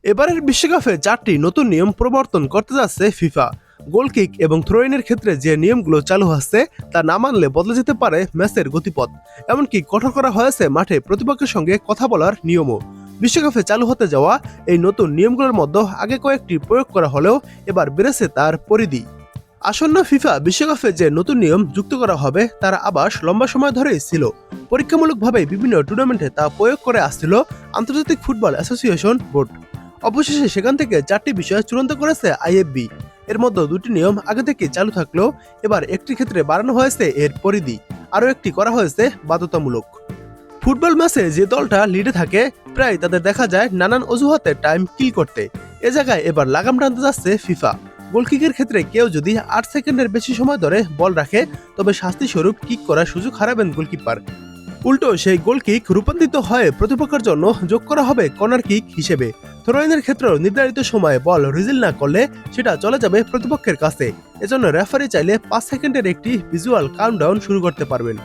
এবারের বিশ্বকাপে 4টি নতুন নিয়ম প্রবর্তন করতে যাচ্ছে ফিফা। গোলকিক এবং থ্রোইনের ক্ষেত্রে যে নিয়মগুলো চালু হচ্ছে তা না মানলে বদলে যেতে পারে ম্যাচের গতিপথ। এমনকি কঠোর করা হয়েছে মাঠে প্রতিপক্ষের সঙ্গে কথা বলার নিয়মও। বিশ্বকাপে চালু হতে যাওয়া এই নতুন নিয়মগুলোর মধ্যে আগে কয়েকটি প্রয়োগ করা হলেও এবার বেড়েছে তার পরিধি। আসন্ন ফিফা বিশ্বকাপে যে নতুন নিয়ম যুক্ত করা হবে তার আবাস লম্বা সময় ধরেই ছিল। পরীক্ষামূলকভাবে বিভিন্ন টুর্নামেন্টে তা প্রয়োগ করে আসছিল আন্তর্জাতিক ফুটবল অ্যাসোসিয়েশন বোর্ড। অবশেষে সেখান থেকে 4টি বিষয় চূড়ান্ত করেছে আইএফবি। এর মধ্যে 2টি নিয়ম আগে থেকে চালু থাকলেও এবার একটি ক্ষেত্রে বাড়ানো হয়েছে এর পরিধি, আরও একটি করা হয়েছে বাধ্যতামূলক। ফুটবল ম্যাচে যে দলটা লিডে থাকে প্রায় তাদের দেখা যায় নানান অজুহাতে টাইম কিল করতে। এ জায়গায় এবার লাগাম টানতে যাচ্ছে ফিফা। গোলকিকের ক্ষেত্রে কেউ যদি 8 সেকেন্ডের বেশি সময় ধরে বল রাখে তবে শাস্তি স্বরূপ কিক করার সুযোগ হারাবেন গোলকিপার। উল্টো সেই গোল কিক রূপান্তরিত হয়ে প্রতিপক্ষের জন্য যোগ করা হবে কর্নার কিক হিসেবে। থ্রোইনের ক্ষেত্রেও নির্ধারিত সময়ে বল রিজিল না করলে সেটা চলে যাবে প্রতিপক্ষের কাছে। এজন্য রেফারি চাইলে 5 সেকেন্ডের একটি ভিজুয়াল কাউন্টডাউন শুরু করতে পারবেন।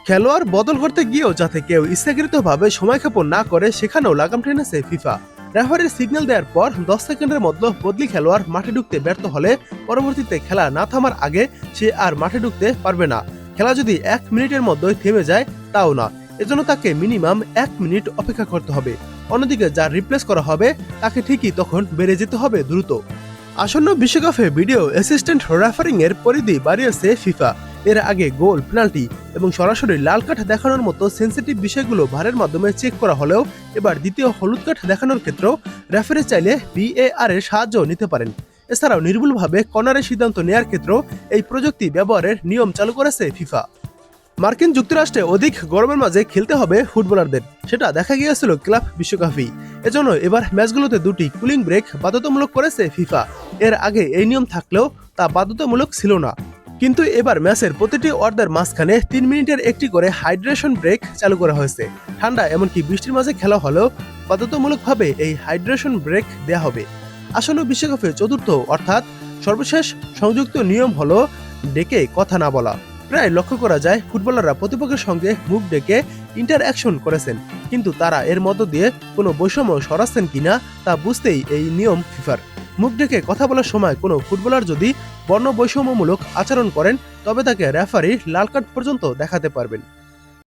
খেলোয়াড় বদল করতে গিয়েও যাতে কেউ ইচ্ছাকৃতভাবে সময়ক্ষেপণ না করে সেখানেও লাগাম টেনেছে ফিফা। রেফারির সিগন্যাল দেওয়ার পর 10 সেকেন্ডের মধ্যে বদলি খেলোয়াড় মাঠে ঢুকতে ব্যর্থ হলে পরবর্তীতে খেলা না থামার আগে সে আর মাঠে ঢুকতে পারবে না। খেলা যদি 1 মিনিটের মধ্যে থেমে যায় তাও না, এজন্য তাকে মিনিমাম 1 মিনিট অপেক্ষা করতে হবে। অন্যদিকে যা রিপ্লেস করা হবে তাকে ঠিকই তখন বেড়ে যেতে হবে দ্রুত। আসন্ন বিশ্বকাপে ভিডিও অ্যাসিস্ট্যান্ট রেফারিং এর পরিধি বাড়িয়েছে ফিফা। এর আগে গোল, পেনাল্টি এবং সরাসরি লাল কার্ড দেখানোর মতো সেন্সিটিভ বিষয়গুলো ভারের মাধ্যমে চেক করা হলেও এবার দ্বিতীয় হলুদ কার্ড দেখানোর ক্ষেত্রেও রেফারি চাইলে ভিএআর এর সাহায্য নিতে পারেন। এছাড়াও নির্ভুলভাবে কর্নারের সিদ্ধান্ত নেওয়ার ক্ষেত্রেও এই প্রযুক্তি ব্যবহারের নিয়ম চালু করেছে ফিফা। মার্কিন যুক্তরাষ্ট্রে অধিক গরমের মাঝে খেলতে হবে ফুটবলারদের, সেটা দেখা গিয়েছিল ক্লাব বিশ্বকাপেই। এজন্য এবার ম্যাচগুলোতে 2টি কুলিং ব্রেক বাধ্যতামূলক করেছে ফিফা। এর আগে এই নিয়ম থাকলেও তা বাধ্যতামূলক ছিল না, কিন্তু এবার ম্যাচের প্রতিটি অর্ধের মাঝখানে 3 মিনিটের একটি করে হাইড্রেশন ব্রেক চালু করা হয়েছে। ঠান্ডা এমনকি বৃষ্টির মাঝে খেলা হলেও বাধ্যতামূলকভাবে এই হাইড্রেশন ব্রেক দেয়া হবে। আসন্ন বিশ্বকাপে চতুর্থ অর্থাৎ সর্বশেষ সংযুক্ত নিয়ম হলো ডেকে কথা না বলা। প্রায় লক্ষ্য করা যায় ফুটবলাররা প্রতিপক্ষের সঙ্গে মুখ ডেকে ইন্টারঅ্যাকশন করেছেন, কিন্তু তারা এর মধ্য দিয়ে কোনো বৈষম্য সরাচ্ছেন কিনা তা বুঝতেই এই নিয়ম ফিফার। মুখ ডেকে কথা বলার সময় কোনো ফুটবলার যদি বর্ণ বৈষম্যমূলক আচরণ করেন তবে তাকে রেফারি লাল কার্ড পর্যন্ত দেখাতে পারবেন।